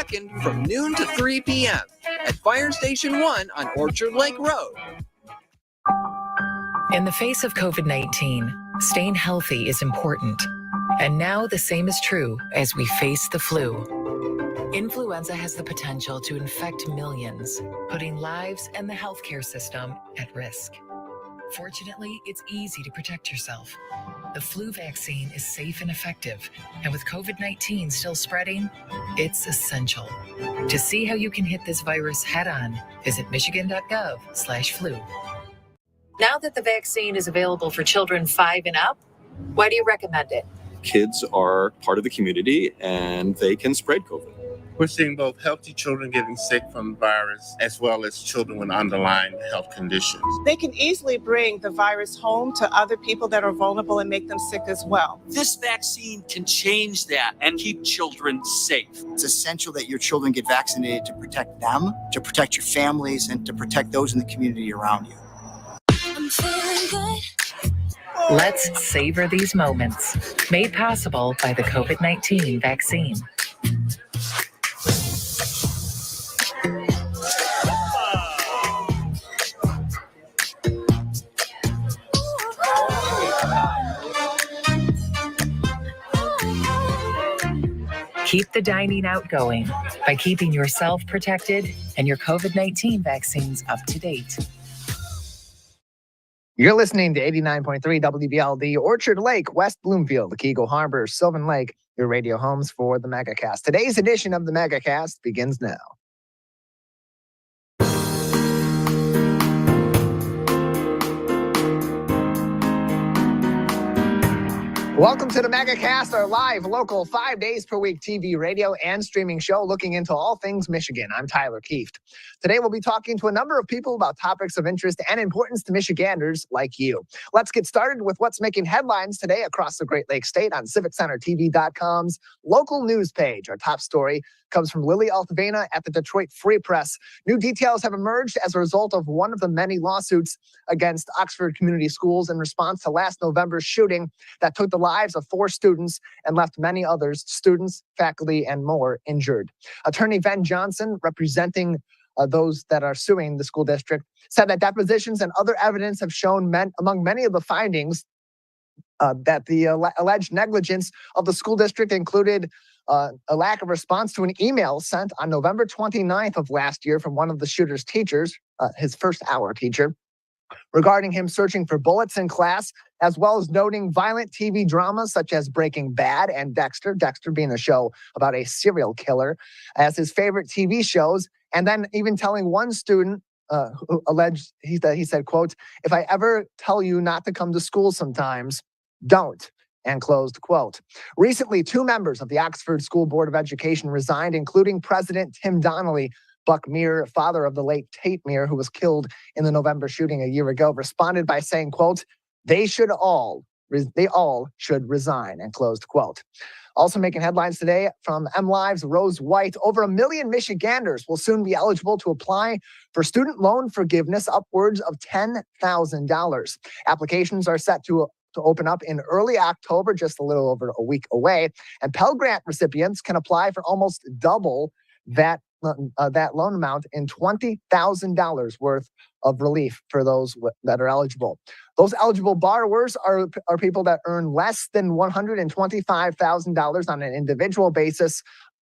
2nd from noon to 3 p.m. at Fire Station 1 on Orchard Lake Road. In the face of COVID-19, staying healthy is important. And now the same is true as we face the flu. Influenza has the potential to infect millions, putting lives and the healthcare system at risk. Fortunately, it's easy to protect yourself. The flu vaccine is safe and effective, and with COVID-19 still spreading, it's essential. To see how you can hit this virus head-on, visit michigan.gov/flu. Now that the vaccine is available for children 5 and up, why do you recommend it? Kids are part of the community and they can spread COVID. We're seeing both healthy children getting sick from the virus as well as children with underlying health conditions. They can easily bring the virus home to other people that are vulnerable and make them sick as well. This vaccine can change that and keep children safe. It's essential that your children get vaccinated to protect them, to protect your families, and to protect those in the community around you. I'm feeling good. Let's savor these moments, made possible by the COVID-19 vaccine. Keep the dining out going by keeping yourself protected and your COVID-19 vaccines up to date. You're listening to 89.3 WBLD, Orchard Lake, West Bloomfield, Keego Harbor, Sylvan Lake, your radio homes for the Megacast. Today's edition of the Megacast begins now. Welcome to the Megacast, our live, local, 5 days per week TV, radio, and streaming show looking into all things Michigan. I'm Tyler Kieft. Today, we'll be talking to a number of people about topics of interest and importance to Michiganders like you. Let's get started with what's making headlines today across the Great Lakes State on CivicCenterTV.com's local news page. Our top story comes from Lily Altavena at the Detroit Free Press. New details have emerged as a result of one of the many lawsuits against Oxford Community Schools in response to last November's shooting that took the lives of 4 students and left many others, students, faculty, and more, injured. Attorney Ven Johnson, representing those that are suing the school district, said that depositions and other evidence have shown among many of the findings that the alleged negligence of the school district included a lack of response to an email sent on November 29th of last year from one of the shooter's teachers, his first-hour teacher, regarding him searching for bullets in class, as well as noting violent TV dramas such as Breaking Bad and Dexter being a show about a serial killer, as his favorite TV shows, and then even telling one student who alleged, he said, quote, "If I ever tell you not to come to school sometimes, don't." And closed quote. Recently, 2 members of the Oxford School Board of Education resigned, including President Tim Donnelly. Buck Meir, father of the late Tate Meir, who was killed in the November shooting a year ago, responded by saying, quote, they all should resign, and closed quote. Also making headlines today from MLive's Rose White, over 1 million Michiganders will soon be eligible to apply for student loan forgiveness upwards of $10,000. Applications are set to open up in early October, just a little over a week away, and Pell Grant recipients can apply for almost double that loan amount in $20,000 worth of relief for those that are eligible. Those eligible borrowers are people that earn less than $125,000 on an individual basis,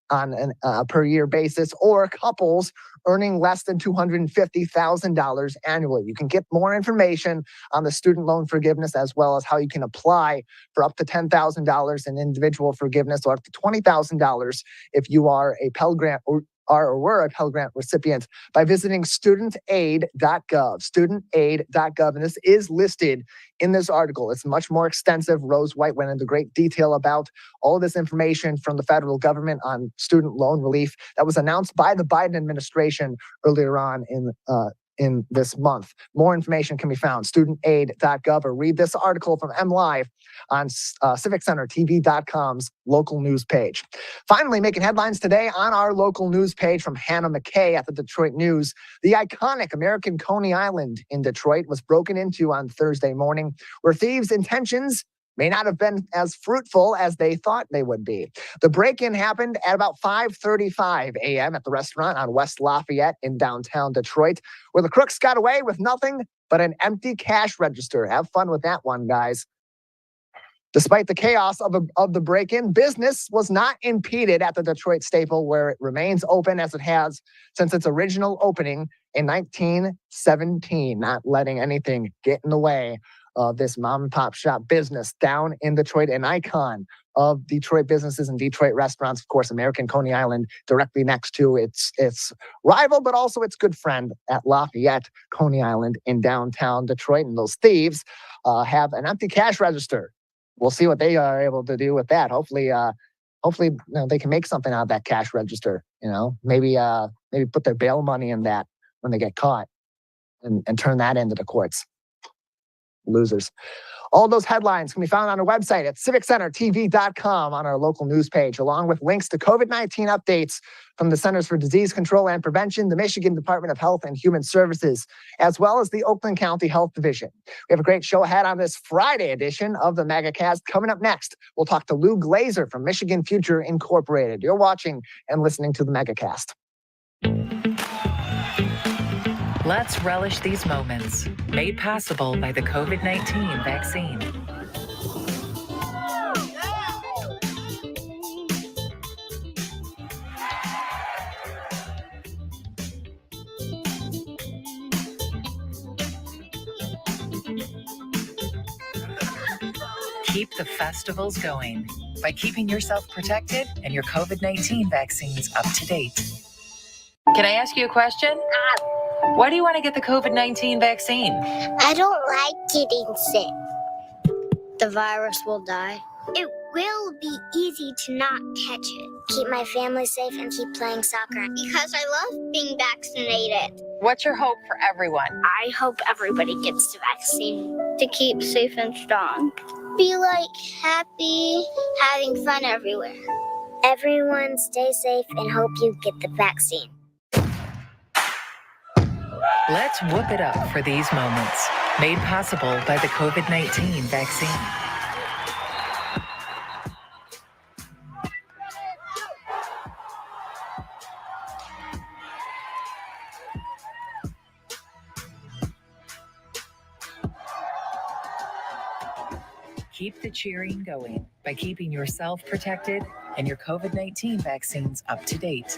on a per year basis, or couples earning less than $250,000 annually. You can get more information on the student loan forgiveness, as well as how you can apply for up to $10,000 in individual forgiveness, or up to $20,000 if you are a Pell Grant or were a Pell Grant recipient, by visiting studentaid.gov, studentaid.gov. And this is listed in this article. It's much more extensive. Rose White went into great detail about all of this information from the federal government on student loan relief that was announced by the Biden administration earlier on in this month. More information can be found, studentaid.gov, or read this article from MLive on CivicCenterTV.com's local news page. Finally, making headlines today on our local news page from Hannah McKay at the Detroit News. The iconic American Coney Island in Detroit was broken into on Thursday morning, where thieves' intentions may not have been as fruitful as they thought they would be. The break-in happened at about 5:35 a.m. at the restaurant on West Lafayette in downtown Detroit, where the crooks got away with nothing but an empty cash register. Have fun with that one, guys. Despite the chaos of the break-in, business was not impeded at the Detroit Staple, where it remains open as it has since its original opening in 1917, not letting anything get in the way of this mom and pop shop business down in Detroit, an icon of Detroit businesses and Detroit restaurants. Of course, American Coney Island directly next to its rival, but also its good friend at Lafayette, Coney Island in downtown Detroit. And those thieves have an empty cash register. We'll see what they are able to do with that. Hopefully, they can make something out of that cash register. Maybe put their bail money in that when they get caught, and turn that into the courts. Losers. All those headlines can be found on our website at civiccentertv.com on our local news page, along with links to COVID-19 updates from the Centers for Disease Control and Prevention, the Michigan Department of Health and Human Services, as well as the Oakland County Health Division. We have a great show ahead on this Friday edition of the Megacast. Coming up next, we'll talk to Lou Glazer from Michigan Future Incorporated. You're watching and listening to the Megacast. Let's relish these moments, made possible by the COVID-19 vaccine. Keep the festivals going by keeping yourself protected and your COVID-19 vaccines up to date. Can I ask you a question? Why do you want to get the COVID-19 vaccine? I don't like getting sick. The virus will die. It will be easy to not catch it. Keep my family safe and keep playing soccer. Because I love being vaccinated. What's your hope for everyone? I hope everybody gets the vaccine to keep safe and strong. Be happy, having fun everywhere. Everyone stay safe and hope you get the vaccine. Let's whoop it up for these moments, made possible by the COVID-19 vaccine. Keep the cheering going by keeping yourself protected and your COVID-19 vaccines up to date.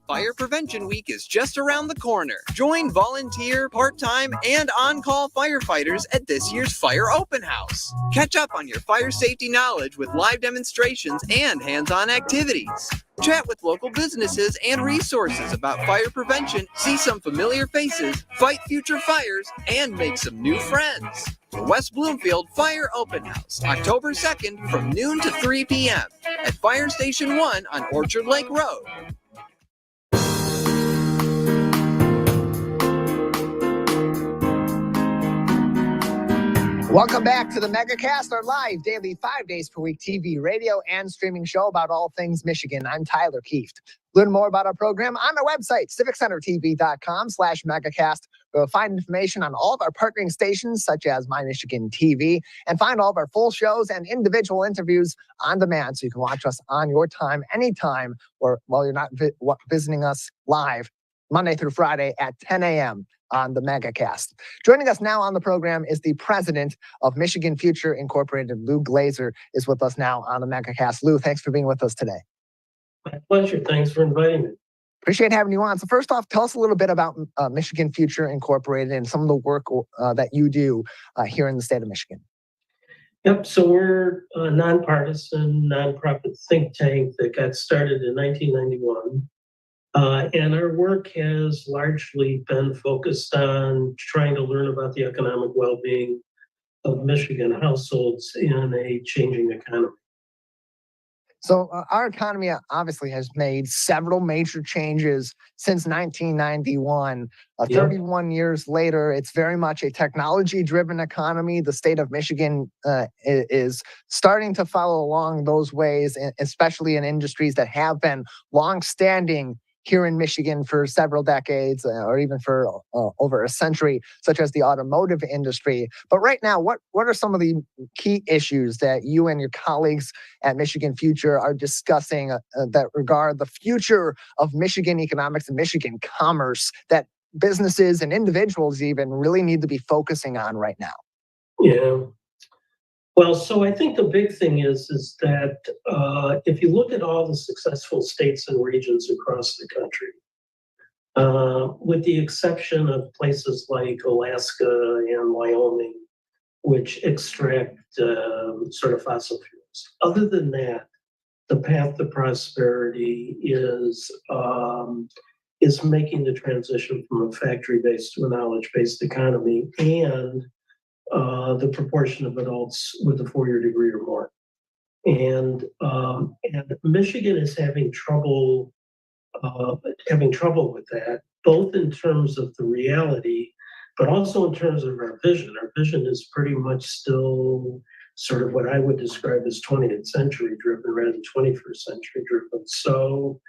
Fire Prevention Week is just around the corner. Join volunteer, part-time, and on-call firefighters at this year's Fire Open House. Catch up on your fire safety knowledge with live demonstrations and hands-on activities. Chat with local businesses and resources about fire prevention, see some familiar faces, fight future fires, and make some new friends. The West Bloomfield Fire Open House, October 2nd from noon to 3 p.m. at Fire Station 1 on Orchard Lake Road. Welcome back to the Megacast, our live daily 5 days per week TV, radio, and streaming show about all things Michigan. I'm Tyler Kieft. Learn more about our program on our website, civiccentertv.com/Megacast. You'll find information on all of our partnering stations, such as My Michigan TV, and find all of our full shows and individual interviews on demand, so you can watch us on your time, anytime, or while you're not visiting us live, Monday through Friday at 10 a.m. on the Megacast. Joining us now on the program is the president of Michigan Future Incorporated. Lou Glazer is with us now on the Megacast. Lou, thanks for being with us today. My pleasure. Thanks for inviting me. Appreciate having you on. So first off, tell us a little bit about Michigan Future Incorporated and some of the work that you do here in the state of Michigan. Yep. So we're a nonpartisan, nonprofit think tank that got started in 1991. And our work has largely been focused on trying to learn about the economic well-being of Michigan households in a changing economy. So our economy obviously has made several major changes since 1991. 31 years later, it's very much a technology-driven economy. The state of Michigan is starting to follow along those ways, especially in industries that have been long-standing here in Michigan for several decades or even for over a century, such as the automotive industry. But right now, what are some of the key issues that you and your colleagues at Michigan Future are discussing that regard the future of Michigan economics and Michigan commerce that businesses and individuals even really need to be focusing on right now? Yeah. Well, so I think the big thing is that if you look at all the successful states and regions across the country, with the exception of places like Alaska and Wyoming, which extract sort of fossil fuels, other than that, the path to prosperity is making the transition from a factory-based to a knowledge-based economy, and the proportion of adults with a 4-year degree or more. And Michigan is having trouble with that, both in terms of the reality, but also in terms of our vision. Our vision is pretty much still sort of what I would describe as 20th century driven rather than 21st century driven. So,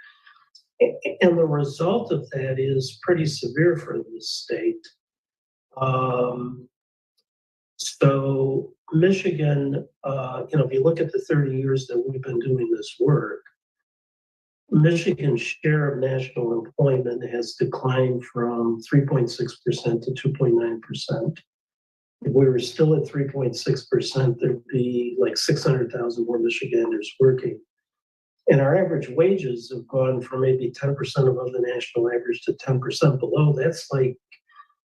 and the result of that is pretty severe for this state. So Michigan, if you look at the 30 years that we've been doing this work, Michigan's share of national employment has declined from 3.6% to 2.9%. If we were still at 3.6%, there'd be like 600,000 more Michiganders working. And our average wages have gone from maybe 10% above the national average to 10% below. That's like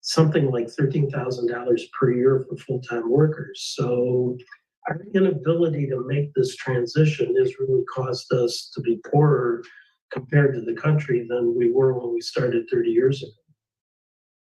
something like $13,000 per year for full-time workers. So our inability to make this transition has really caused us to be poorer compared to the country than we were when we started 30 years ago.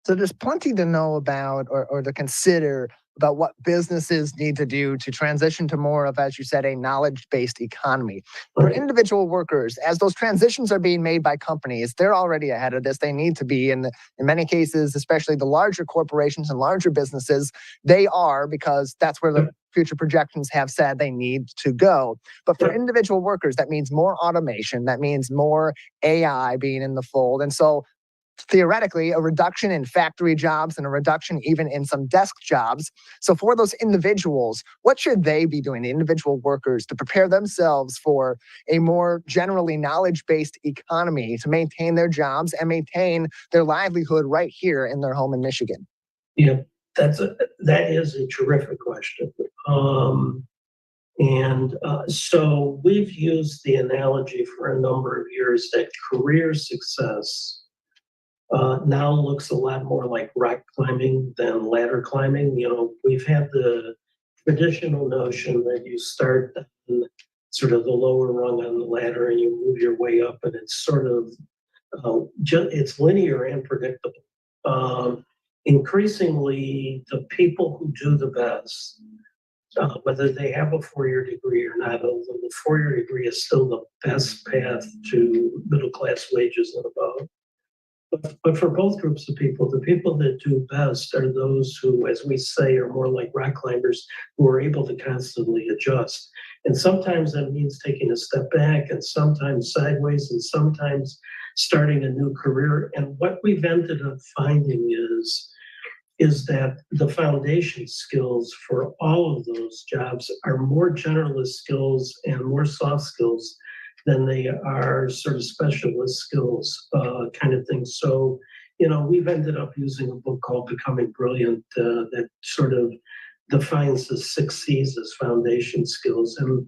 So there's plenty to know about or to consider about what businesses need to do to transition to more of, as you said, a knowledge-based economy. For individual workers, as those transitions are being made by companies, they're already ahead of this. They need to be. In many cases, especially the larger corporations and larger businesses, they are, because that's where the future projections have said they need to go. But for individual workers, that means more automation. That means more AI being in the fold. And so theoretically, a reduction in factory jobs and a reduction even in some desk jobs. So for those individuals, what should they be doing, the individual workers, to prepare themselves for a more generally knowledge-based economy to maintain their jobs and maintain their livelihood right here in their home in Michigan? Yeah, that is a terrific question. So we've used the analogy for a number of years that career success now looks a lot more like rock climbing than ladder climbing. We've had the traditional notion that you start in sort of the lower rung on the ladder and you move your way up, and it's sort of it's linear and predictable. Increasingly, the people who do the best, whether they have a 4-year degree or not, although the 4-year degree is still the best path to middle-class wages and above. But for both groups of people, the people that do best are those who, as we say, are more like rock climbers, who are able to constantly adjust. And sometimes that means taking a step back, and sometimes sideways, and sometimes starting a new career. And what we've ended up finding is that the foundation skills for all of those jobs are more generalist skills and more soft skills than they are sort of specialist skills kind of thing. So, we've ended up using a book called Becoming Brilliant that sort of defines the 6 C's as foundation skills. And,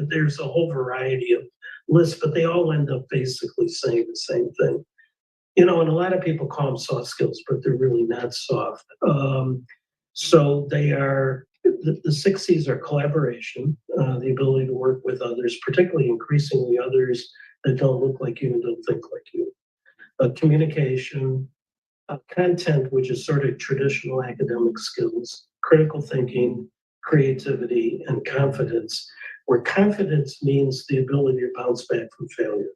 there's a whole variety of lists, but they all end up basically saying the same thing. And a lot of people call them soft skills, but they're really not soft. So they are, the 6 C's are collaboration, the ability to work with others, particularly increasingly others that don't look like you and don't think like you. Communication, content, which is sort of traditional academic skills, critical thinking, creativity, and confidence, where confidence means the ability to bounce back from failure.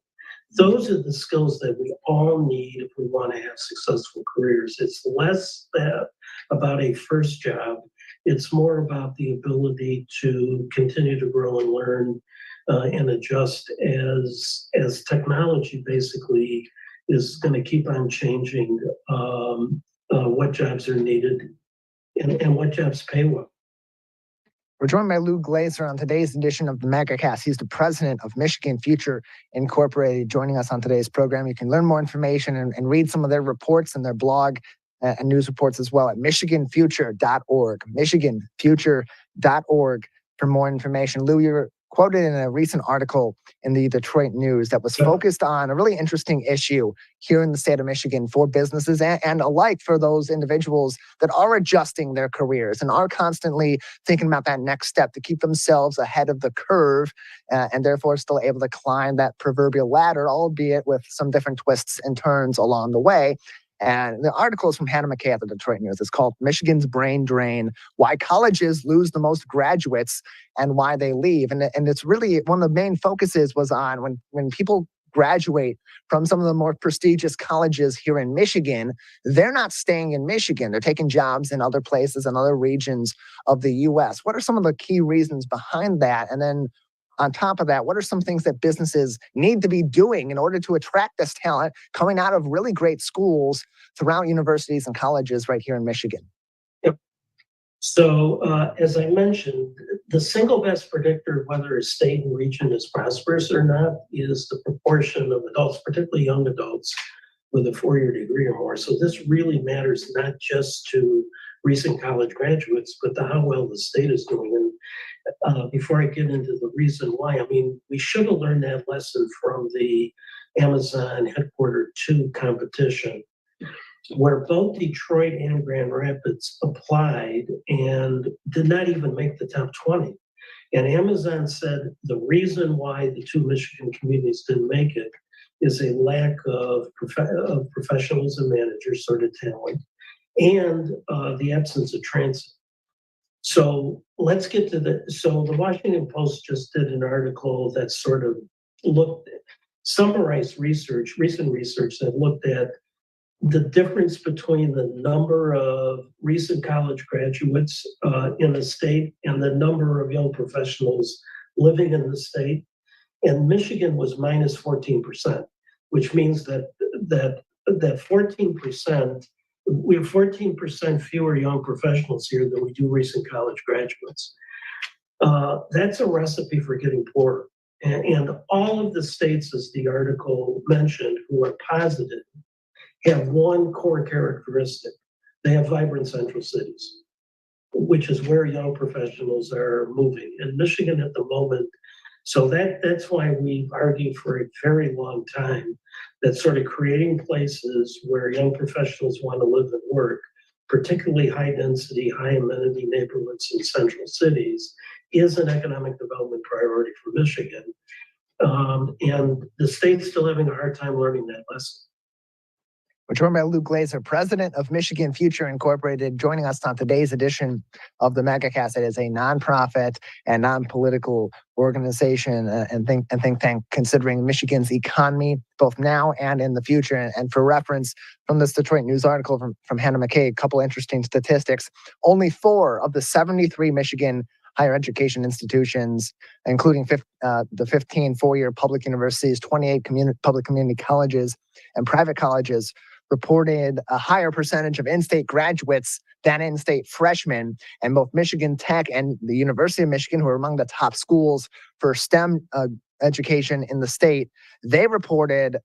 Those are the skills that we all need if we want to have successful careers. It's less about a first job. It's more about the ability to continue to grow and learn, and adjust as technology basically is going to keep on changing what jobs are needed and what jobs pay well. We're joined by Lou Glazer on today's edition of the Megacast. He's the president of Michigan Future Incorporated, joining us on today's program. You can learn more information and read some of their reports and their blog and news reports as well at michiganfuture.org. michiganfuture.org for more information. Lou, you're quoted in a recent article in the Detroit News that was focused on a really interesting issue here in the state of Michigan for businesses and alike for those individuals that are adjusting their careers and are constantly thinking about that next step to keep themselves ahead of the curve and therefore still able to climb that proverbial ladder, albeit with some different twists and turns along the way. And the article is from Hannah McKay at the Detroit News. It's called Michigan's Brain Drain, Why Colleges Lose the Most Graduates and Why They Leave. And it's really one of the main focuses was on when people graduate from some of the more prestigious colleges here in Michigan, they're not staying in Michigan. They're taking jobs in other places and other regions of the U.S. What are some of the key reasons behind that? And then on top of that, what are some things that businesses need to be doing in order to attract this talent coming out of really great schools throughout universities and colleges right here in Michigan? Yep. So as I mentioned, the single best predictor of whether a state and region is prosperous or not is the proportion of adults, particularly young adults, with a four-year degree or more. So this really matters not just to recent college graduates, but to how well the state is doing. And before I get into the reason why, I mean, we should have learned that lesson from the Amazon Headquarter 2 competition, where both Detroit and Grand Rapids applied and did not even make the top 20. And Amazon said the reason why the two Michigan communities didn't make it is a lack of professionals and managers, sort of talent, and the absence of transit. So let's get to so the Washington Post just did an article that sort of summarized recent research that looked at the difference between the number of recent college graduates in the state and the number of young professionals living in the state. And Michigan was minus 14%, which means that 14%, we have 14% fewer young professionals here than we do recent college graduates. That's a recipe for getting poorer. And all of the states, as the article mentioned, who are positive, have one core characteristic. They have vibrant central cities, which is where young professionals are moving. And Michigan at the moment, so that's why we've argued for a very long time that sort of creating places where young professionals want to live and work, particularly high density, high amenity neighborhoods in central cities, is an economic development priority for Michigan. And the state's still having a hard time learning that lesson. We're joined by Lou Glazer, president of Michigan Future Incorporated, joining us on today's edition of the Megacast. It is a nonprofit and non-political organization and think tank considering Michigan's economy, both now and in the future. And for reference, from this Detroit News article from Hannah McKay, a couple interesting statistics. Only 4 of the 73 Michigan higher education institutions, including the 15 four-year public universities, 28 public community colleges, and private colleges, reported a higher percentage of in-state graduates than in-state freshmen. And both Michigan Tech and the University of Michigan, who are among the top schools for STEM education in the state, they reported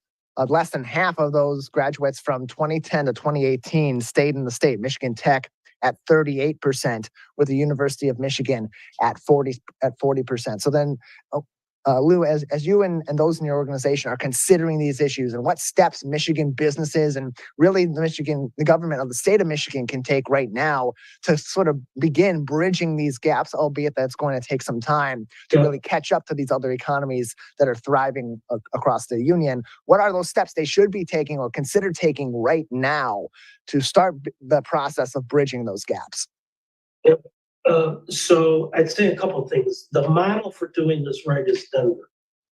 less than half of those graduates from 2010 to 2018 stayed in the state. Michigan Tech at 38%, with the University of Michigan at 40%. So then, Lou, as you and those in your organization are considering these issues and what steps Michigan businesses and really the government of the state of Michigan can take right now to sort of begin bridging these gaps, albeit that's going to take some time to really catch up to these other economies that are thriving across the union. What are those steps they should be taking or consider taking right now to start the process of bridging those gaps? Yep. So I'd say a couple of things. The model for doing this right is Denver.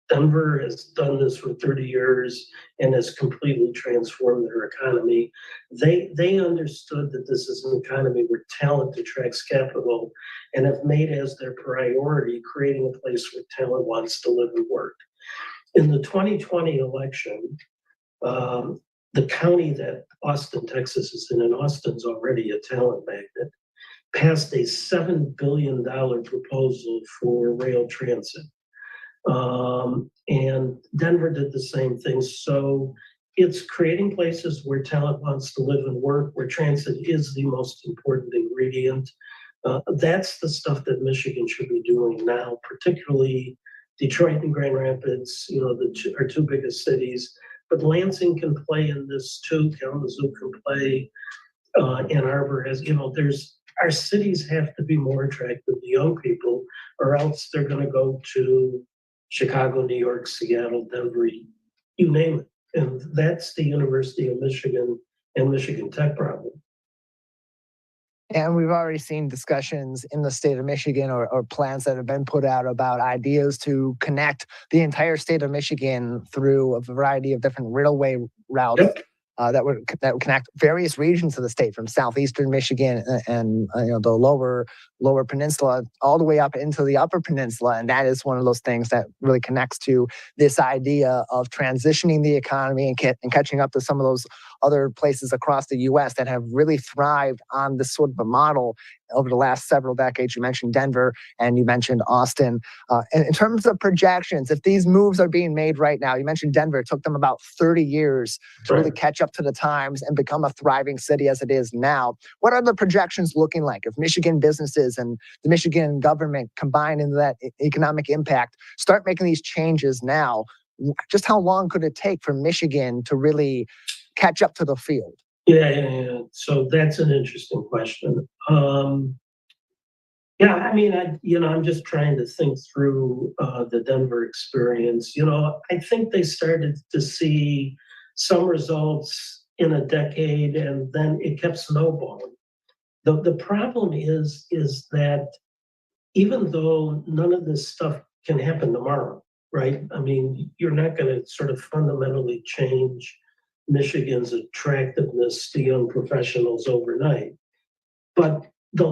Denver has done this for 30 years and has completely transformed their economy. They understood that this is an economy where talent attracts capital and have made as their priority creating a place where talent wants to live and work. In the 2020 election, the county that Austin, Texas is in, and Austin's already a talent magnet, passed a $7 billion proposal for rail transit. And Denver did the same thing. So it's creating places where talent wants to live and work, where transit is the most important ingredient. That's the stuff that Michigan should be doing now, particularly Detroit and Grand Rapids, our two biggest cities. But Lansing can play in this too. Kalamazoo can play. Ann Arbor has, our cities have to be more attractive to young people, or else they're going to go to Chicago, New York, Seattle, Denver, you name it. And that's the University of Michigan and Michigan Tech problem. And we've already seen discussions in the state of Michigan or plans that have been put out about ideas to connect the entire state of Michigan through a variety of different railway routes. Yep. That would connect various regions of the state, from southeastern Michigan and the lower peninsula all the way up into the upper peninsula. And that is one of those things that really connects to this idea of transitioning the economy and catching up to some of those other places across the U.S. that have really thrived on this sort of a model over the last several decades. You mentioned Denver and you mentioned Austin. And in terms of projections, if these moves are being made right now, you mentioned Denver, it took them about 30 years to really catch up to the times and become a thriving city as it is now. What are the projections looking like? If Michigan businesses and the Michigan government combine into that economic impact, start making these changes now, just how long could it take for Michigan to really catch up to the field? Yeah. So that's an interesting question. I'm just trying to think through the Denver experience. I think they started to see some results in a decade, and then it kept snowballing. The problem is that even though none of this stuff can happen tomorrow, right? I mean, you're not going to sort of fundamentally change Michigan's attractiveness to young professionals overnight. But the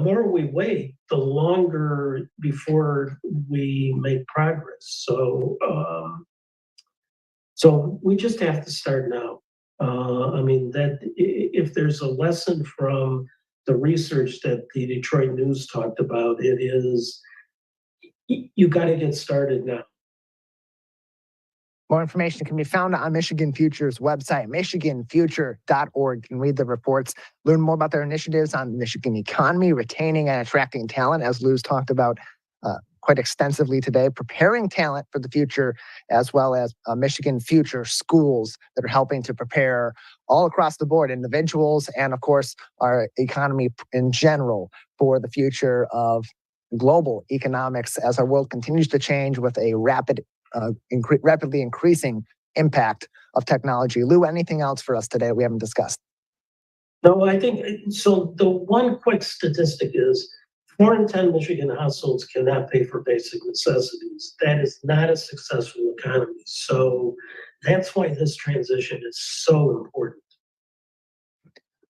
more we wait, the longer before we make progress. So we just have to start now. That if there's a lesson from the research that the Detroit News talked about, it is you got to get started now. More information can be found on Michigan Future's website, michiganfuture.org. You can read the reports, learn more about their initiatives on the Michigan economy, retaining and attracting talent, as Lou's talked about quite extensively today, preparing talent for the future, as well as Michigan Future schools that are helping to prepare all across the board, individuals and, of course, our economy in general for the future of global economics as our world continues to change with a rapidly increasing impact of technology. Lou, anything else for us today we haven't discussed? No, I think so. The one quick statistic is 4 in 10 Michigan households cannot pay for basic necessities. That is not a successful economy. So that's why this transition is so important.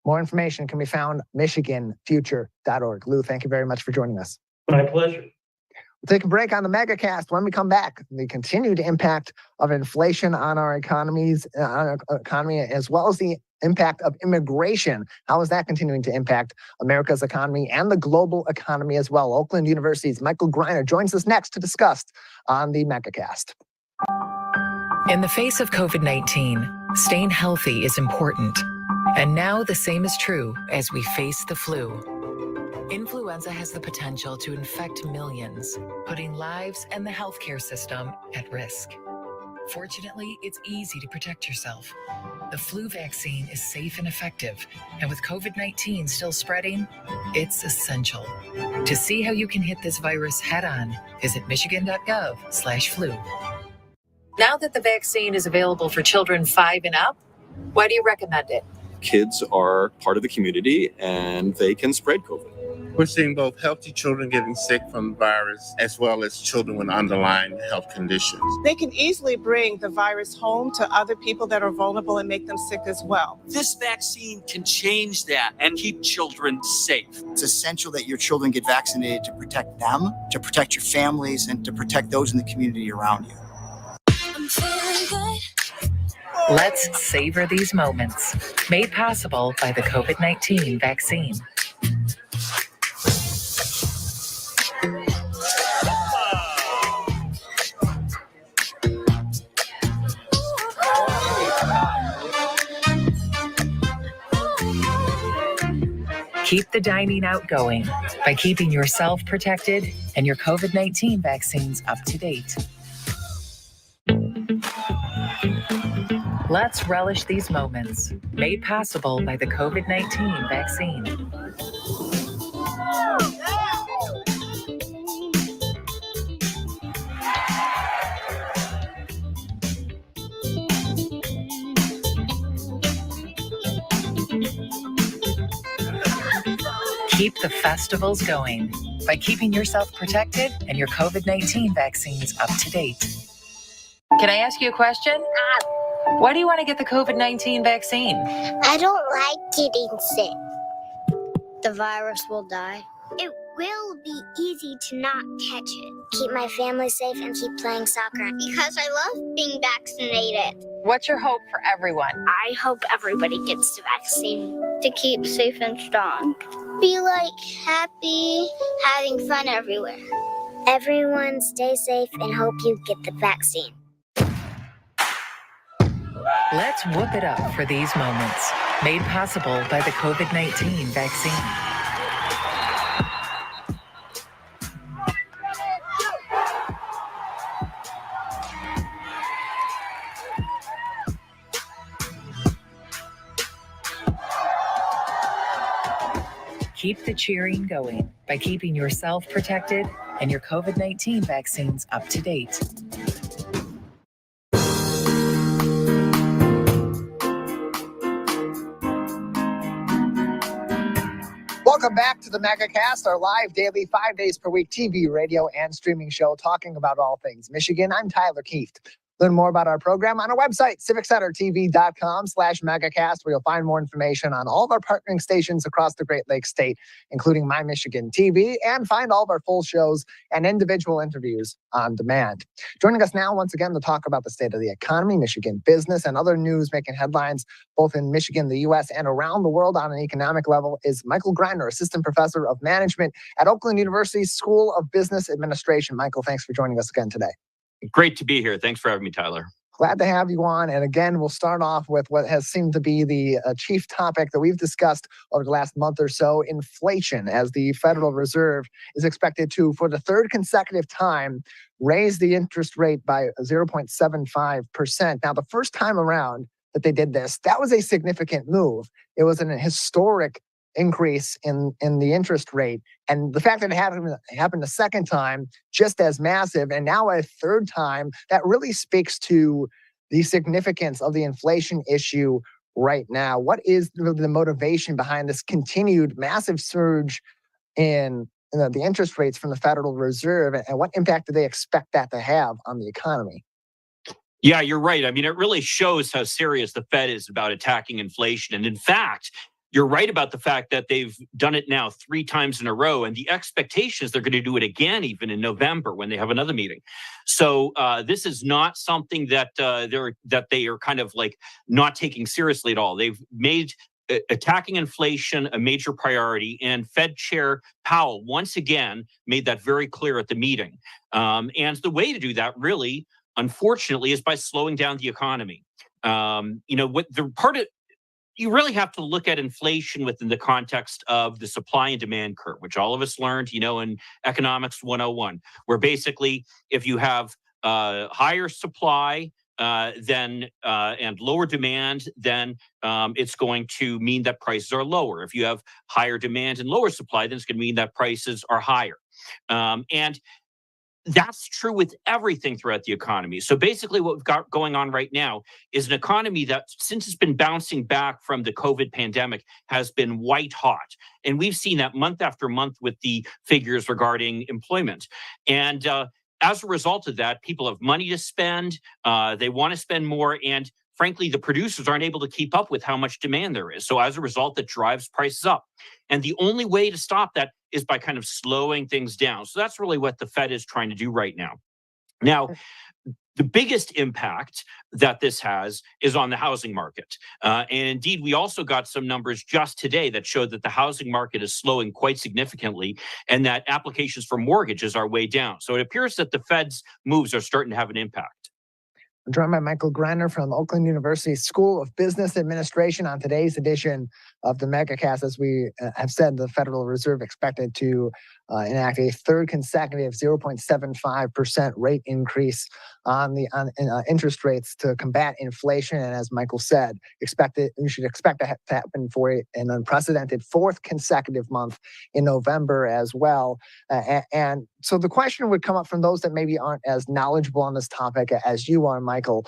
More information can be found michiganfuture.org. Lou, thank you very much for joining us. My pleasure. We'll take a break on the Megacast. When we come back, the continued impact of inflation on our economy, as well as the impact of immigration. How is that continuing to impact America's economy and the global economy as well? Oakland University's Michael Greiner joins us next to discuss on the Megacast. In the face of COVID-19, staying healthy is important. And now the same is true as we face the flu. Influenza has the potential to infect millions, putting lives and the healthcare system at risk. Fortunately, it's easy to protect yourself. The flu vaccine is safe and effective, and with COVID-19 still spreading, it's essential. To see how you can hit this virus head-on, visit michigan.gov/flu. Now that the vaccine is available for children 5 and up, why do you recommend it? kids are part of the community and they can spread COVID. We're seeing both healthy children getting sick from the virus as well as children with underlying health conditions. They can easily bring the virus home to other people that are vulnerable and make them sick as well. This vaccine can change that and keep children safe. It's essential that your children get vaccinated to protect them, to protect your families, and to protect those in the community around you. I'm feeling good. Let's savor these moments. Made possible by the COVID-19 vaccine. Keep the dining out going by keeping yourself protected and your COVID-19 vaccines up to date. Let's relish these moments, made possible by the COVID-19 vaccine. Keep the festivals going by keeping yourself protected and your COVID-19 vaccines up to date. Can I ask you a question? Why do you want to get the COVID-19 vaccine? I don't like getting sick. The virus will die. It will be easy to not catch it. Keep my family safe and keep playing soccer because I love being vaccinated. What's your hope for everyone? I hope everybody gets the vaccine to keep safe and strong. Be happy, having fun everywhere. Everyone stay safe and hope you get the vaccine. Let's whoop it up for these moments, made possible by the COVID-19 vaccine. Keep the cheering going by keeping yourself protected and your COVID-19 vaccines up to date. Welcome back to the Megacast, our live daily 5 days per week TV, radio, and streaming show talking about all things Michigan. I'm Tyler Kieft. Learn more about our program on our website, civiccentertv.com/megacast, where you'll find more information on all of our partnering stations across the Great Lakes state, including My Michigan TV, and find all of our full shows and individual interviews on demand. Joining us now, once again, to talk about the state of the economy, Michigan business, and other news making headlines, both in Michigan, the U.S., and around the world on an economic level, is Michael Greiner, Assistant Professor of Management at Oakland University's School of Business Administration. Michael, thanks for joining us again today. Great to be here. Thanks for having me, Tyler. Glad to have you on. And again, we'll start off with what has seemed to be the chief topic that we've discussed over the last month or so, inflation, as the Federal Reserve is expected to, for the third consecutive time, raise the interest rate by 0.75%. Now, the first time around that they did this, that was a significant move. It was an historic increase in the interest rate. And the fact that it happened a second time, just as massive, and now a third time, that really speaks to the significance of the inflation issue right now. What is the motivation behind this continued massive surge in the interest rates from the Federal Reserve, and what impact do they expect that to have on the economy? Yeah, you're right. I mean, it really shows how serious the Fed is about attacking inflation. And in fact, you're right about the fact that they've done it now 3 times in a row, and the expectation is they're going to do it again even in November when they have another meeting. So this is not something that they are kind of like not taking seriously at all. They've made attacking inflation a major priority, and Fed Chair Powell once again made that very clear at the meeting. And the way to do that, really, unfortunately, is by slowing down the economy. You really have to look at inflation within the context of the supply and demand curve, which all of us learned, in Economics 101, where basically if you have higher supply and lower demand, then it's going to mean that prices are lower. If you have higher demand and lower supply, then it's going to mean that prices are higher. And that's true with everything throughout the economy. So basically what we've got going on right now is an economy that, since it's been bouncing back from the COVID pandemic, has been white hot. And we've seen that month after month with the figures regarding employment. And as a result of that, people have money to spend. They want to spend more. And frankly, the producers aren't able to keep up with how much demand there is. So as a result, that drives prices up. And the only way to stop that is by kind of slowing things down. So that's really what the Fed is trying to do right now. Now, the biggest impact that this has is on the housing market. And indeed, we also got some numbers just today that showed that the housing market is slowing quite significantly and that applications for mortgages are way down. So it appears that the Fed's moves are starting to have an impact. I'm joined by Michael Greiner from Oakland University School of Business Administration on today's edition of the Megacast. As we have said, the Federal Reserve expected to enact a third consecutive 0.75% rate increase on interest rates to combat inflation. And as Michael said, we should expect that to happen for an unprecedented fourth consecutive month in November as well. And so the question would come up from those that maybe aren't as knowledgeable on this topic as you are, Michael.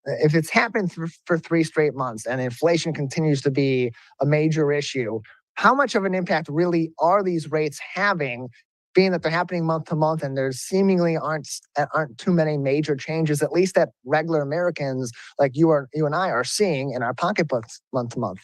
If it's happened for 3 straight months and inflation continues to be a major issue, how much of an impact really are these rates having, being that they're happening month to month and there seemingly aren't too many major changes, at least that regular Americans like you and I are seeing in our pocketbooks month to month?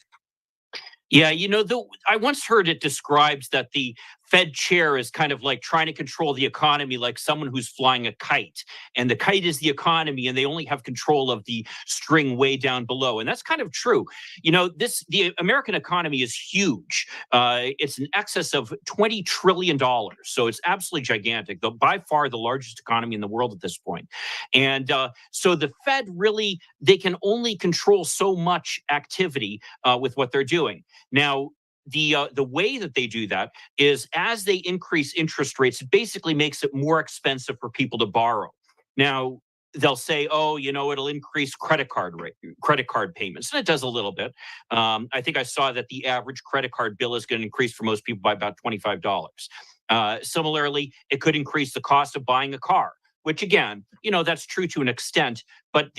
Yeah, I once heard it described that the Fed chair is kind of like trying to control the economy like someone who's flying a kite. And the kite is the economy, and they only have control of the string way down below. And that's kind of true. The American economy is huge. It's in excess of $20 trillion. So it's absolutely gigantic, by far the largest economy in the world at this point. And so the Fed really, they can only control so much activity with what they're doing. Now, the way that they do that is as they increase interest rates, it basically makes it more expensive for people to borrow. Now, they'll say, oh, it'll increase credit card payments. And it does a little bit. I think I saw that the average credit card bill is going to increase for most people by about $25. Similarly, it could increase the cost of buying a car, which again, that's true to an extent, but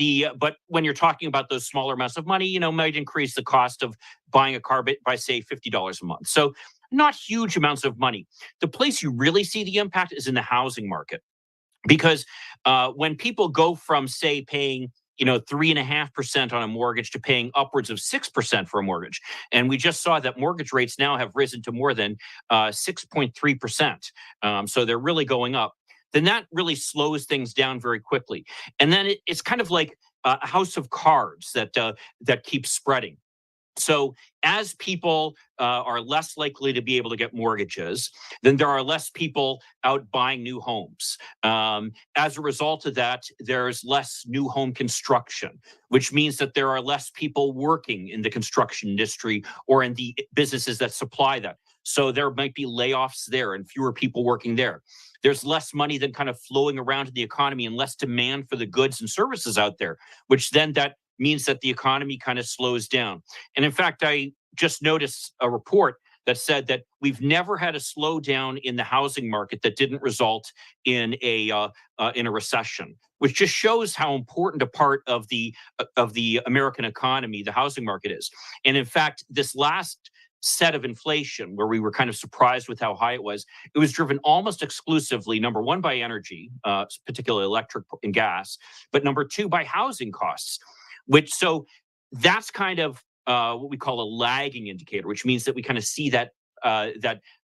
when you're talking about those smaller amounts of money, might increase the cost of buying a car by say $50 a month. So not huge amounts of money. The place you really see the impact is in the housing market, because when people go from say paying 3.5% on a mortgage to paying upwards of 6% for a mortgage. And we just saw that mortgage rates now have risen to more than 6.3%. So they're really going up. Then that really slows things down very quickly. And then it's kind of like a house of cards that keeps spreading. So as people are less likely to be able to get mortgages, then there are less people out buying new homes. As a result of that, there's less new home construction, which means that there are less people working in the construction industry or in the businesses that supply that. So there might be layoffs there and fewer people working there. There's less money than kind of flowing around in the economy and less demand for the goods and services out there, which then that means that the economy kind of slows down. And in fact, I just noticed a report that said that we've never had a slowdown in the housing market that didn't result in a recession, which just shows how important a part of the American economy the housing market is. And in fact, this last set of inflation, where we were kind of surprised with how high it was driven almost exclusively, number one, by energy, particularly electric and gas, but number two, by housing costs. So that's kind of what we call a lagging indicator, which means that we kind of see that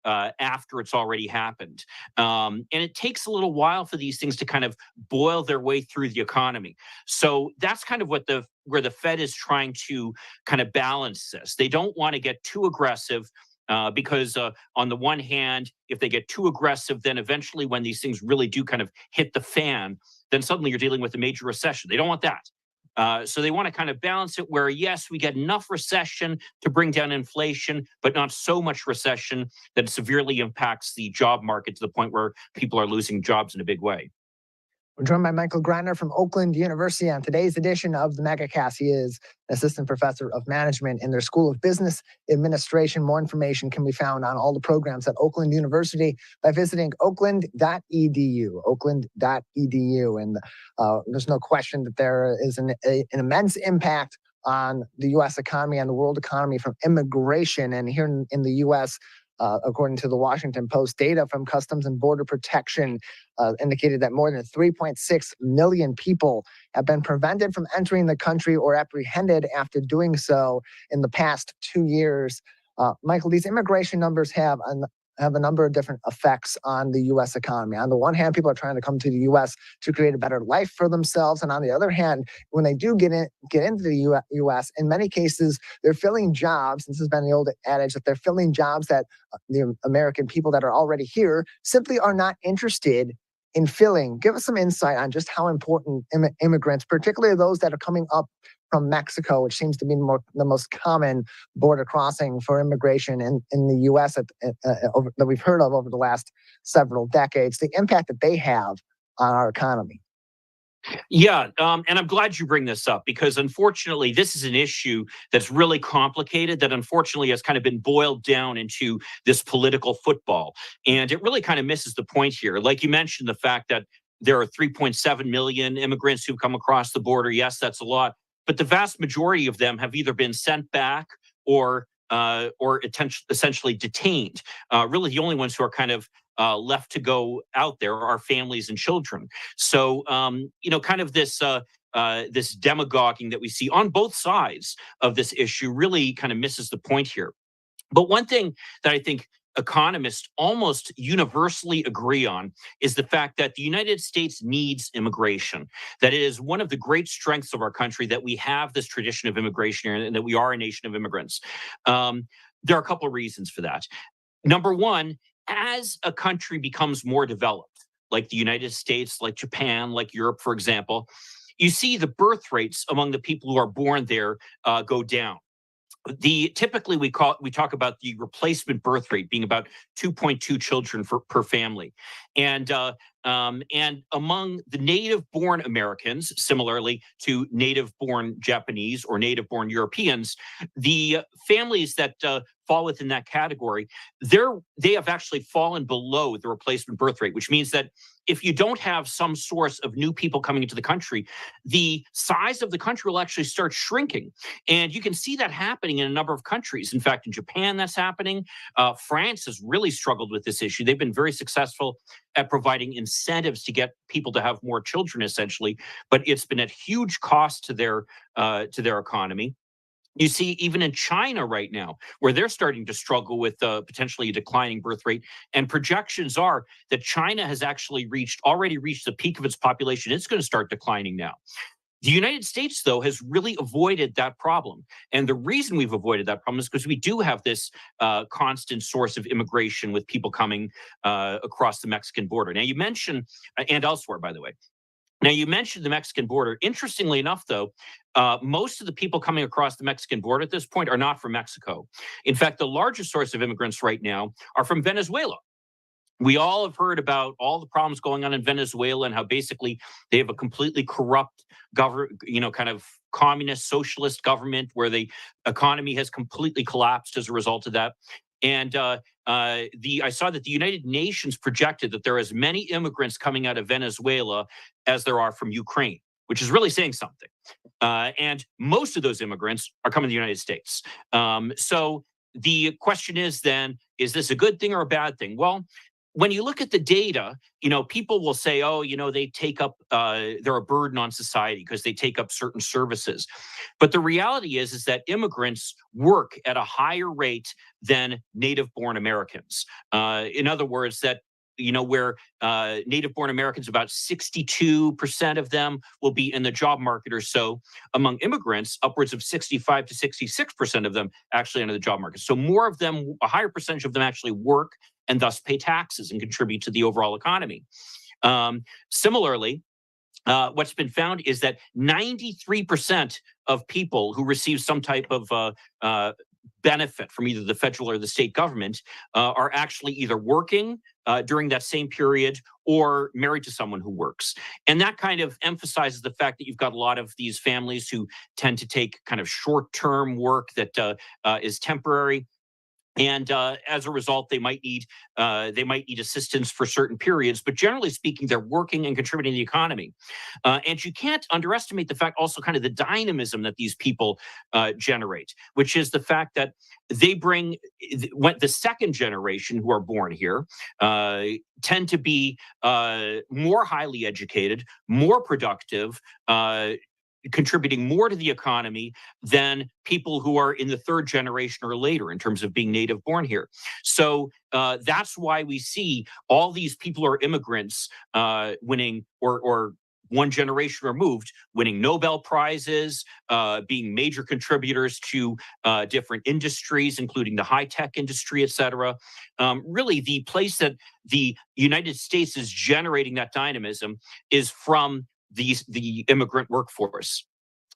after it's already happened. And it takes a little while for these things to kind of boil their way through the economy. So that's kind of where the Fed is trying to kind of balance this. They don't want to get too aggressive because on the one hand, if they get too aggressive, then eventually when these things really do kind of hit the fan, then suddenly you're dealing with a major recession. They don't want that. So they want to kind of balance it where, yes, we get enough recession to bring down inflation, but not so much recession that it severely impacts the job market to the point where people are losing jobs in a big way. We're joined by Michael Greiner from Oakland University on today's edition of the Megacast. He is an assistant professor of management in their School of Business Administration. More information can be found on all the programs at Oakland University by visiting oakland.edu, oakland.edu. And there's no question that there is an immense impact on the U.S. economy and the world economy from immigration. And here in the U.S., according to the Washington Post, data from Customs and Border Protection indicated that more than 3.6 million people have been prevented from entering the country or apprehended after doing so in the past 2 years. Michael, these immigration numbers have a number of different effects on the U.S. economy. On the one hand, people are trying to come to the U.S. to create a better life for themselves. And on the other hand, when they do get into the U.S., in many cases, they're filling jobs. This has been the old adage that they're filling jobs that the American people that are already here simply are not interested in filling. Give us some insight on just how important immigrants, particularly those that are coming up from Mexico, which seems to be the most common border crossing for immigration in the U.S. That we've heard of over the last several decades, the impact that they have on our economy. Yeah, and I'm glad you bring this up because unfortunately, this is an issue that's really complicated that unfortunately has kind of been boiled down into this political football. And it really kind of misses the point here. Like you mentioned, the fact that there are 3.7 million immigrants who've come across the border. Yes, that's a lot. But the vast majority of them have either been sent back or essentially detained. Really, the only ones who are kind of left to go out there are families and children. So, kind of this demagoguing that we see on both sides of this issue really kind of misses the point here. But one thing that I think economists almost universally agree on is the fact that the United States needs immigration, that it is one of the great strengths of our country that we have this tradition of immigration here and that we are a nation of immigrants. There are a couple of reasons for that. Number one, as a country becomes more developed, like the United States, like Japan, like Europe, for example, you see the birth rates among the people who are born there go down. Typically we talk about the replacement birth rate being about 2.2 children per family, and among the native-born Americans, similarly to native-born Japanese or native-born Europeans, the families that fall within that category, they have actually fallen below the replacement birth rate, which means that if you don't have some source of new people coming into the country, the size of the country will actually start shrinking. And you can see that happening in a number of countries. In fact, in Japan, that's happening. France has really struggled with this issue. They've been very successful at providing incentives to get people to have more children, essentially, but it's been at huge cost to their economy. You see, even in China right now, where they're starting to struggle with potentially a declining birth rate, and projections are that China has actually already reached the peak of its population. It's going to start declining now. The United States, though, has really avoided that problem. And the reason we've avoided that problem is because we do have this constant source of immigration with people coming across the Mexican border. Now, you mentioned, and elsewhere, by the way. Now, you mentioned the Mexican border. Interestingly enough, though, most of the people coming across the Mexican border at this point are not from Mexico. In fact, the largest source of immigrants right now are from Venezuela. We all have heard about all the problems going on in Venezuela and how basically they have a completely corrupt kind of communist socialist government where the economy has completely collapsed as a result of that. And I saw that the United Nations projected that there are as many immigrants coming out of Venezuela as there are from Ukraine, which is really saying something. And most of those immigrants are coming to the United States. So the question is then, is this a good thing or a bad thing? Well, when you look at the data, people will say, oh, they take up, they're a burden on society because they take up certain services. But the reality is that immigrants work at a higher rate than native-born Americans. In other words, that where native-born Americans, about 62% of them will be in the job market or so. Among immigrants, upwards of 65 to 66% of them actually enter the job market. So more of them, a higher percentage of them actually work and thus pay taxes and contribute to the overall economy. Similarly, what's been found is that 93% of people who receive some type of benefit from either the federal or the state government are actually either working during that same period or married to someone who works. And that kind of emphasizes the fact that you've got a lot of these families who tend to take kind of short-term work that is temporary. And as a result, they might need assistance for certain periods. But generally speaking, they're working and contributing to the economy. And you can't underestimate the fact also kind of the dynamism that these people generate, which is the fact that they bring the second generation who are born here tend to be more highly educated, more productive, contributing more to the economy than people who are in the third generation or later in terms of being native born here. So that's why we see all these people who are immigrants winning or one generation removed, winning Nobel Prizes, being major contributors to different industries, including the high-tech industry, et cetera. Really, the place that the United States is generating that dynamism is from the immigrant workforce.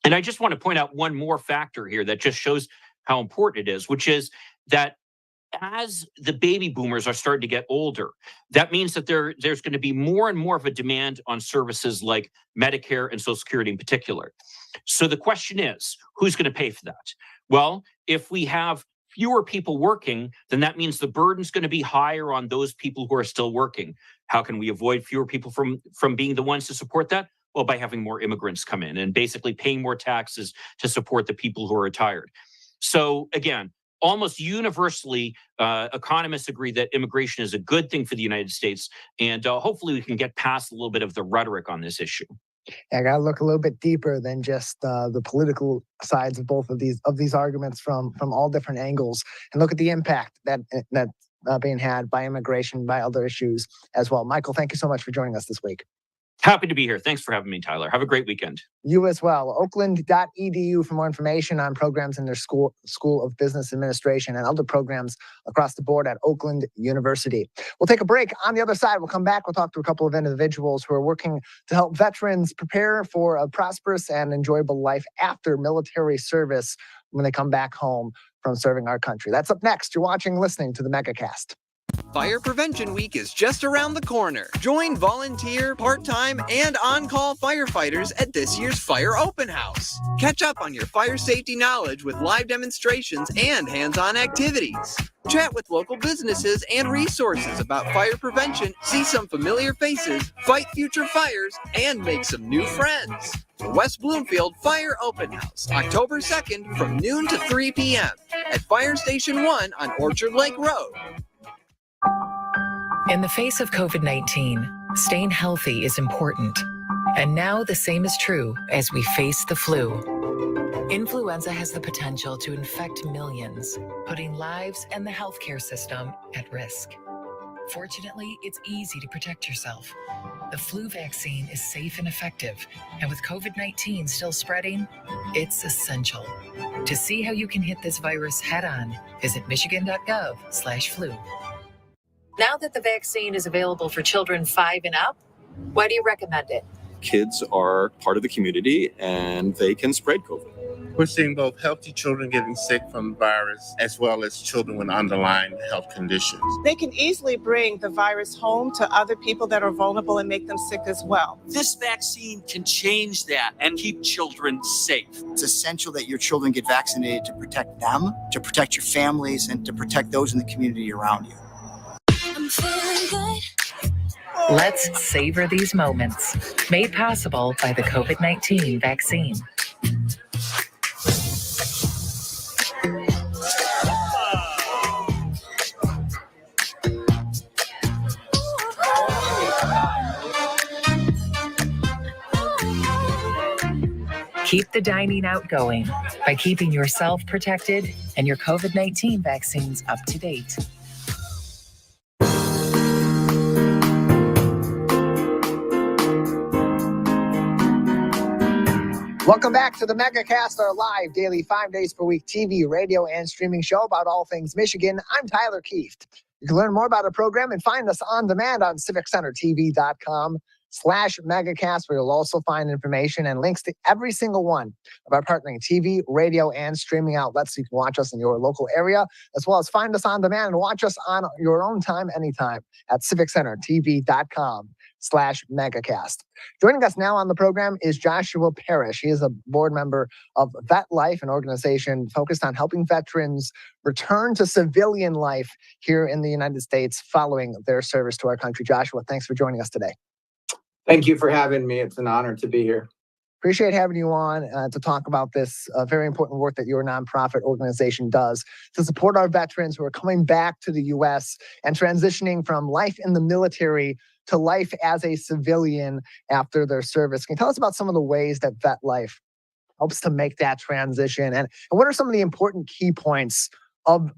And I just want to point out one more factor here that just shows how important it is, which is that as the baby boomers are starting to get older, that means that there's going to be more and more of a demand on services like Medicare and Social Security in particular. So the question is, who's going to pay for that? Well, if we have fewer people working, then that means the burden's going to be higher on those people who are still working. How can we avoid fewer people from being the ones to support that? Well, by having more immigrants come in and basically paying more taxes to support the people who are retired. So again, almost universally, economists agree that immigration is a good thing for the United States, and hopefully we can get past a little bit of the rhetoric on this issue. I got to look a little bit deeper than just the political sides of both of these arguments from all different angles, and look at the impact that's being had by immigration, by other issues as well. Michael, thank you so much for joining us this week. Happy to be here. Thanks for having me, Tyler. Have a great weekend. You as well. Oakland.edu for more information on programs in their School of Business Administration and other programs across the board at Oakland University. We'll take a break. On the other side, we'll come back. We'll talk to a couple of individuals who are working to help veterans prepare for a prosperous and enjoyable life after military service when they come back home from serving our country. That's up next. You're watching and listening to the Megacast. Fire Prevention Week is just around the corner. Join volunteer, part-time, and on-call firefighters at this year's Fire Open House. Catch up on your fire safety knowledge with live demonstrations and hands-on activities. Chat with local businesses and resources about fire prevention, see some familiar faces, fight future fires, and make some new friends. The West Bloomfield Fire Open House, October 2nd from noon to 3 p.m. at Fire Station 1 on Orchard Lake Road. In the face of COVID-19, staying healthy is important. And now the same is true as we face the flu. Influenza has the potential to infect millions, putting lives and the healthcare system at risk. Fortunately, it's easy to protect yourself. The flu vaccine is safe and effective, and with COVID-19 still spreading, it's essential. To see how you can hit this virus head-on, visit michigan.gov/flu. Now that the vaccine is available for children 5 and up, why do you recommend it? Kids are part of the community and they can spread COVID. We're seeing both healthy children getting sick from the virus as well as children with underlying health conditions. They can easily bring the virus home to other people that are vulnerable and make them sick as well. This vaccine can change that and keep children safe. It's essential that your children get vaccinated to protect them, to protect your families, and to protect those in the community around you. I'm feeling good. Let's savor these moments, made possible by the COVID-19 vaccine. Keep the dining out going by keeping yourself protected and your COVID-19 vaccines up to date. Welcome back to the Megacast, our live daily 5 days per week TV, radio, and streaming show about all things Michigan. I'm Tyler Kieft. You can learn more about our program and find us on demand on civiccentertv.com. MegaCast, where you'll also find information and links to every single one of our partnering TV, radio, and streaming outlets so you can watch us in your local area, as well as find us on demand and watch us on your own time anytime at civiccentertv.com/megacast. Joining us now on the program is Joshua Parrish. He is a board member of Vet Life, an organization focused on helping veterans return to civilian life here in the United States following their service to our country. Joshua, thanks for joining us today. Thank you for having me. It's an honor to be here. Appreciate having you on to talk about this very important work that your nonprofit organization does to support our veterans who are coming back to the U.S. and transitioning from life in the military to life as a civilian after their service. Can you tell us about some of the ways that Vet Life helps to make that transition? And what are some of the important key points of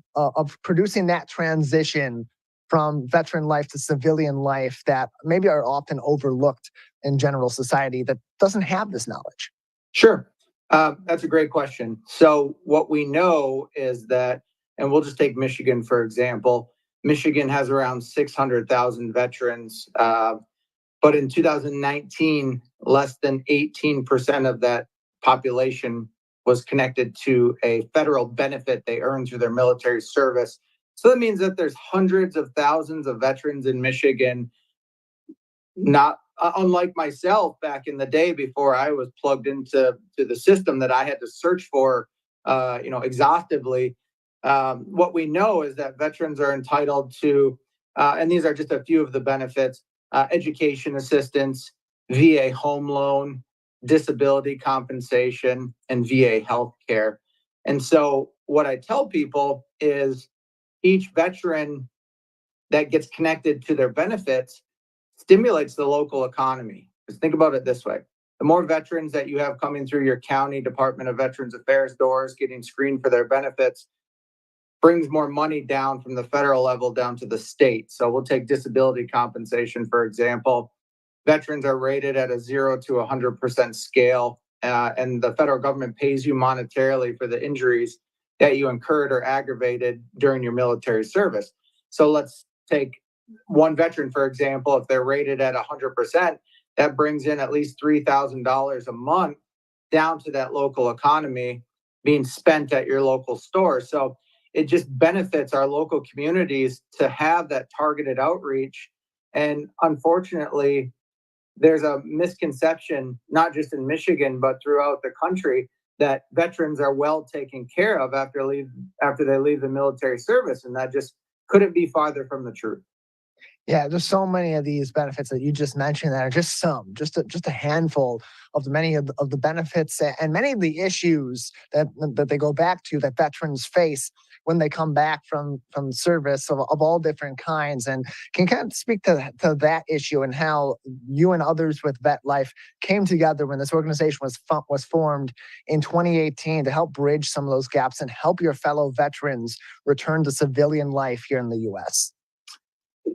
producing that transition from veteran life to civilian life that maybe are often overlooked in general society that doesn't have this knowledge? Sure. That's a great question. So what we know is that, and we'll just take Michigan, for example. Michigan has around 600,000 veterans, but in 2019, less than 18% of that population was connected to a federal benefit they earned through their military service. So that means that there's hundreds of thousands of veterans in Michigan, not unlike myself back in the day before I was plugged into the system that I had to search for, exhaustively. What we know is that veterans are entitled to, and these are just a few of the benefits, education assistance, VA home loan, disability compensation, and VA health care. And so what I tell people is each veteran that gets connected to their benefits stimulates the local economy. Just think about it this way. The more veterans that you have coming through your county Department of Veterans Affairs doors, getting screened for their benefits, brings more money down from the federal level down to the state. So we'll take disability compensation, for example. Veterans are rated at a 0 to 100% scale, and the federal government pays you monetarily for the injuries that you incurred or aggravated during your military service. So let's take one veteran, for example. If they're rated at 100%, that brings in at least $3,000 a month down to that local economy being spent at your local store. So it just benefits our local communities to have that targeted outreach. And unfortunately, there's a misconception, not just in Michigan, but throughout the country, that veterans are well taken care of after they leave the military service. And that just couldn't be farther from the truth. Yeah, there's so many of these benefits that you just mentioned that are just a handful of many of the benefits and many of the issues that they go back to that veterans face when they come back from service of all different kinds. And can you kind of speak to that issue and how you and others with Vet Life came together when this organization was formed in 2018 to help bridge some of those gaps and help your fellow veterans return to civilian life here in the U.S.?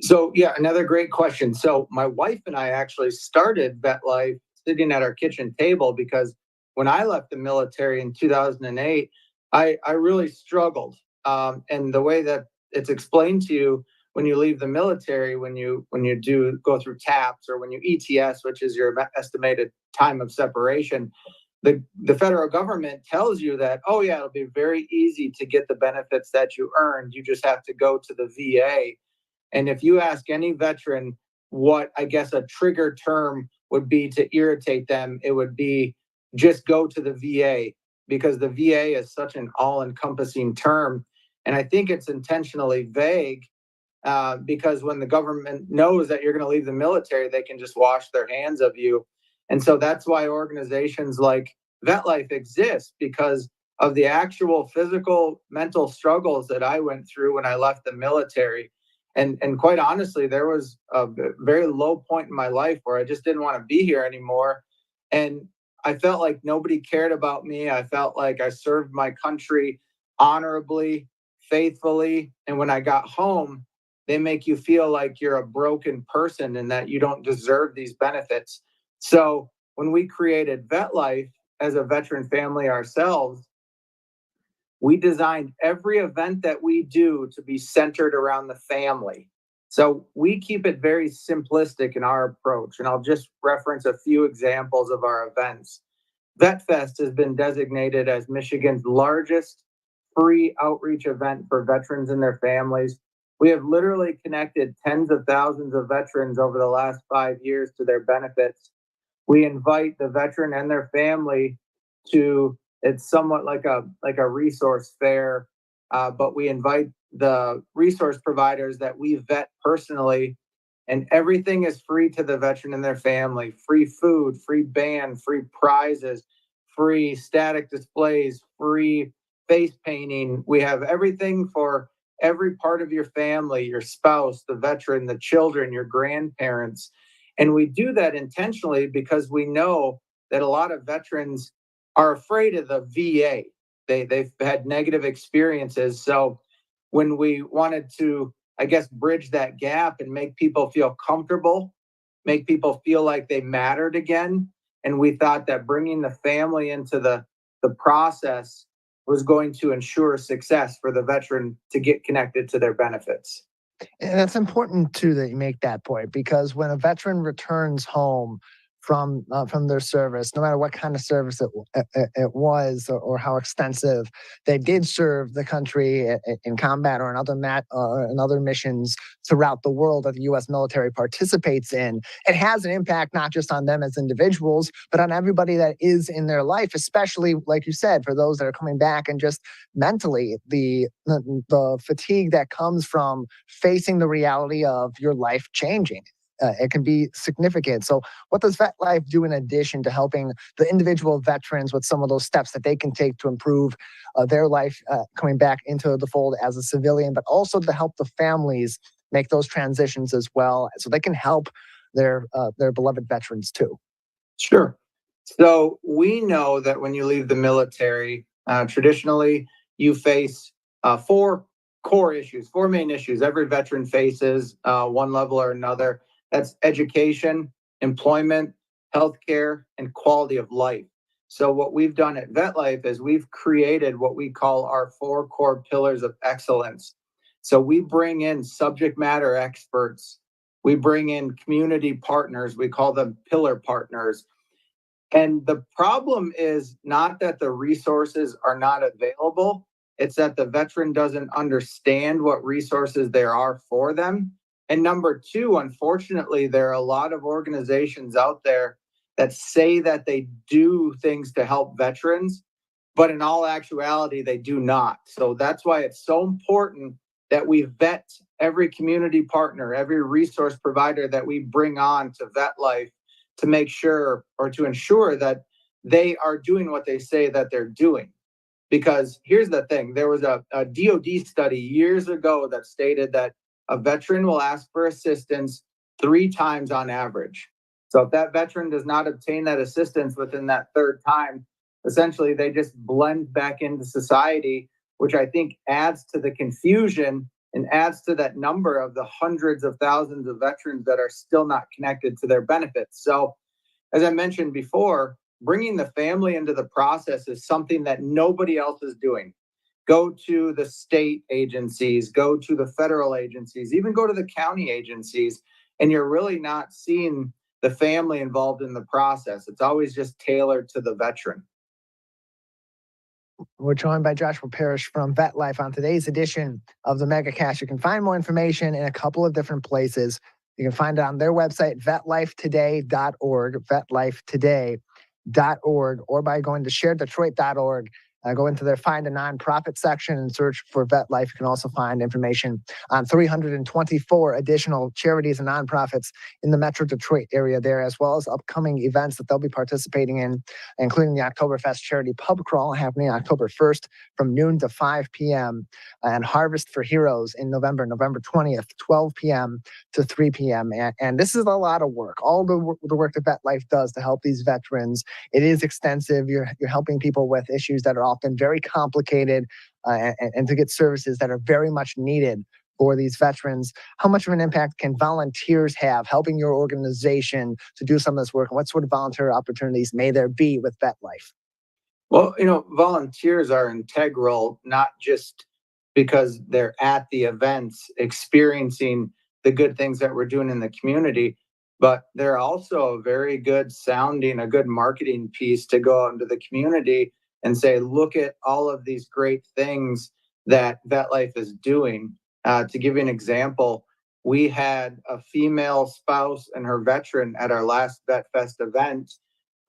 So, yeah, another great question. So my wife and I actually started Vet Life sitting at our kitchen table because when I left the military in 2008, I really struggled. And the way that it's explained to you when you leave the military, when you do go through TAPS or when you ETS, which is your estimated time of separation, the federal government tells you that, oh yeah, it'll be very easy to get the benefits that you earned. You just have to go to the VA. And if you ask any veteran what I guess a trigger term would be to irritate them, it would be just go to the VA, because the VA is such an all-encompassing term. And I think it's intentionally vague because when the government knows that you're going to leave the military, they can just wash their hands of you. And so that's why organizations like Vet Life exist, because of the actual physical, mental struggles that I went through when I left the military. And quite honestly, there was a very low point in my life where I just didn't want to be here anymore. And I felt like nobody cared about me. I felt like I served my country honorably, faithfully. And when I got home, they make you feel like you're a broken person and that you don't deserve these benefits. So when we created Vet Life as a veteran family ourselves, we designed every event that we do to be centered around the family. So we keep it very simplistic in our approach, and I'll just reference a few examples of our events. VetFest has been designated as Michigan's largest free outreach event for veterans and their families. We have literally connected tens of thousands of veterans over the last 5 years to their benefits. We invite the veteran and their family to, it's somewhat like a resource fair, but we invite the resource providers that we vet personally, and everything is free to the veteran and their family. Free food, free band, free prizes, free static displays, free face painting. We have everything for every part of your family, your spouse, the veteran, the children, your grandparents. And we do that intentionally because we know that a lot of veterans are afraid of the VA. They've had negative experiences. So when we wanted to, I guess, bridge that gap and make people feel comfortable, make people feel like they mattered again, and we thought that bringing the family into the process was going to ensure success for the veteran to get connected to their benefits. And it's important too that you make that point, because when a veteran returns home from their service, no matter what kind of service it was or how extensive, they did serve the country in combat or in other missions throughout the world that the U.S. military participates in. It has an impact not just on them as individuals, but on everybody that is in their life, especially, like you said, for those that are coming back, and just mentally the fatigue that comes from facing the reality of your life changing. It can be significant. So what does VetLife do in addition to helping the individual veterans with some of those steps that they can take to improve their life coming back into the fold as a civilian, but also to help the families make those transitions as well, so they can help their beloved veterans too? Sure. So we know that when you leave the military, traditionally you face four main issues every veteran faces, one level or another. That's education, employment, healthcare, and quality of life. So what we've done at VetLife is we've created what we call our 4 core pillars of excellence. So we bring in subject matter experts. We bring in community partners. We call them pillar partners. And the problem is not that the resources are not available. It's that the veteran doesn't understand what resources there are for them. And number 2, unfortunately, there are a lot of organizations out there that say that they do things to help veterans, but in all actuality, they do not. So that's why it's so important that we vet every community partner, every resource provider that we bring on to VetLife, to make sure, or to ensure, that they are doing what they say that they're doing. Because here's the thing, there was a DoD study years ago that stated that a veteran will ask for assistance 3 times on average. So if that veteran does not obtain that assistance within that 3rd time, essentially they just blend back into society, which I think adds to the confusion and adds to that number of the hundreds of thousands of veterans that are still not connected to their benefits. So as I mentioned before, bringing the family into the process is something that nobody else is doing. Go to the state agencies, go to the federal agencies, even go to the county agencies, and you're really not seeing the family involved in the process. It's always just tailored to the veteran. We're joined by Joshua Parrish from VetLife on today's edition of the Megacast. You can find more information in a couple of different places. You can find it on their website, vetlifetoday.org, vetlifetoday.org, or by going to sharedetroit.org. Go into their Find a Nonprofit section and search for VetLife. You can also find information on 324 additional charities and nonprofits in the Metro Detroit area there, as well as upcoming events that they'll be participating in, including the Oktoberfest Charity Pub Crawl happening October 1st from noon to 5 p.m. and Harvest for Heroes in November 20th, 12 p.m. to 3 p.m. And this is a lot of work. All the work that VetLife does to help these veterans, it is extensive. You're helping people with issues that are often very complicated, and to get services that are very much needed for these veterans. How much of an impact can volunteers have helping your organization to do some of this work? And what sort of volunteer opportunities may there be with VetLife? Well, volunteers are integral, not just because they're at the events experiencing the good things that we're doing in the community, but they're also a very good sounding, a good marketing piece to go out into the community and say, look at all of these great things that VetLife is doing. To give you an example, we had a female spouse and her veteran at our last Vet Fest event.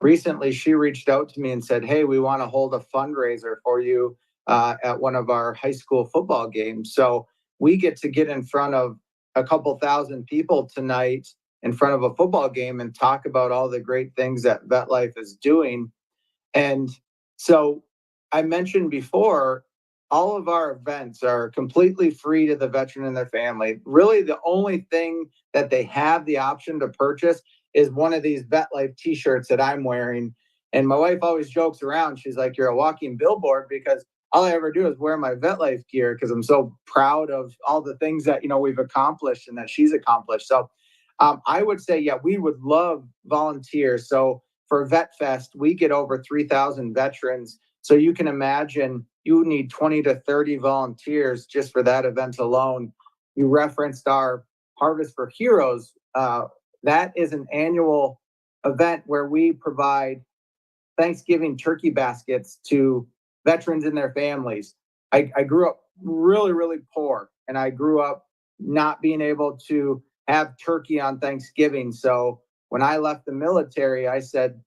Recently, she reached out to me and said, hey, we want to hold a fundraiser for you at one of our high school football games. So we get in front of a couple thousand people tonight in front of a football game and talk about all the great things that VetLife is doing. And so I mentioned before, all of our events are completely free to the veteran and their family. Really, the only thing that they have the option to purchase is one of these VetLife t-shirts that I'm wearing. And my wife always jokes around. She's like, you're a walking billboard, because all I ever do is wear my VetLife gear because I'm so proud of all the things that, we've accomplished and that she's accomplished. So I would say, yeah, we would love volunteers. So for Vet Fest, we get over 3,000 veterans. So you can imagine you need 20 to 30 volunteers just for that event alone. You referenced our Harvest for Heroes. That is an annual event where we provide Thanksgiving turkey baskets to veterans and their families. I grew up really, really poor, and I grew up not being able to have turkey on Thanksgiving. So when I left the military, I said,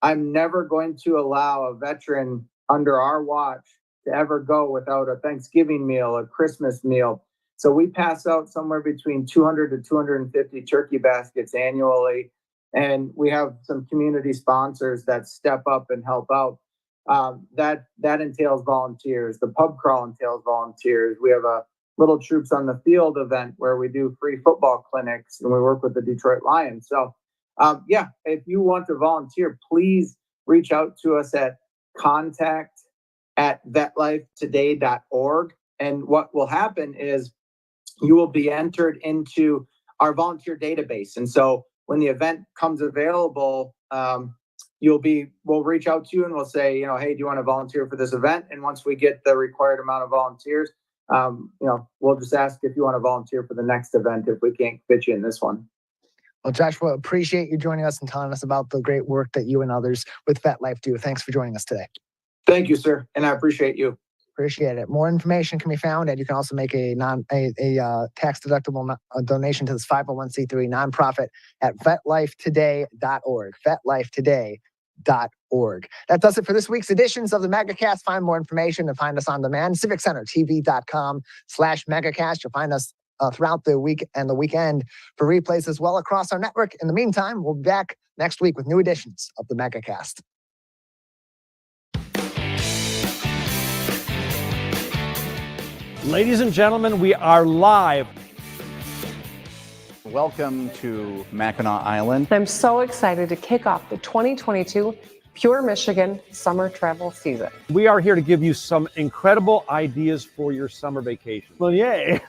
I'm never going to allow a veteran under our watch to ever go without a Thanksgiving meal, a Christmas meal. So we pass out somewhere between 200 to 250 turkey baskets annually. And we have some community sponsors that step up and help out. That entails volunteers. The pub crawl entails volunteers. We have a Little Troops on the Field event where we do free football clinics and we work with the Detroit Lions. So if you want to volunteer, please reach out to us at contact@vetlifetoday.org. And what will happen is you will be entered into our volunteer database. And so when the event comes available, we'll reach out to you and we'll say, hey, do you want to volunteer for this event? And once we get the required amount of volunteers, we'll just ask if you want to volunteer for the next event if we can't fit you in this one. Well, Joshua, appreciate you joining us and telling us about the great work that you and others with VetLife do. Thanks for joining us today. Thank you, sir. And I appreciate you. Appreciate it. More information can be found, and you can also make a tax-deductible donation to this 501c3 nonprofit at vetlifetoday.org. Vetlifetoday.org. That does it for this week's editions of the Megacast. Find more information and find us on demand. CivicCenterTV.com/Megacast. You'll find us throughout the week and the weekend for replays as well across our network. In the meantime, we'll be back next week with new editions of the Megacast. Ladies and gentlemen, we are live. Welcome to Mackinac Island. I'm so excited to kick off the 2022 Pure Michigan summer travel season. We are here to give you some incredible ideas for your summer vacation. Well, yay.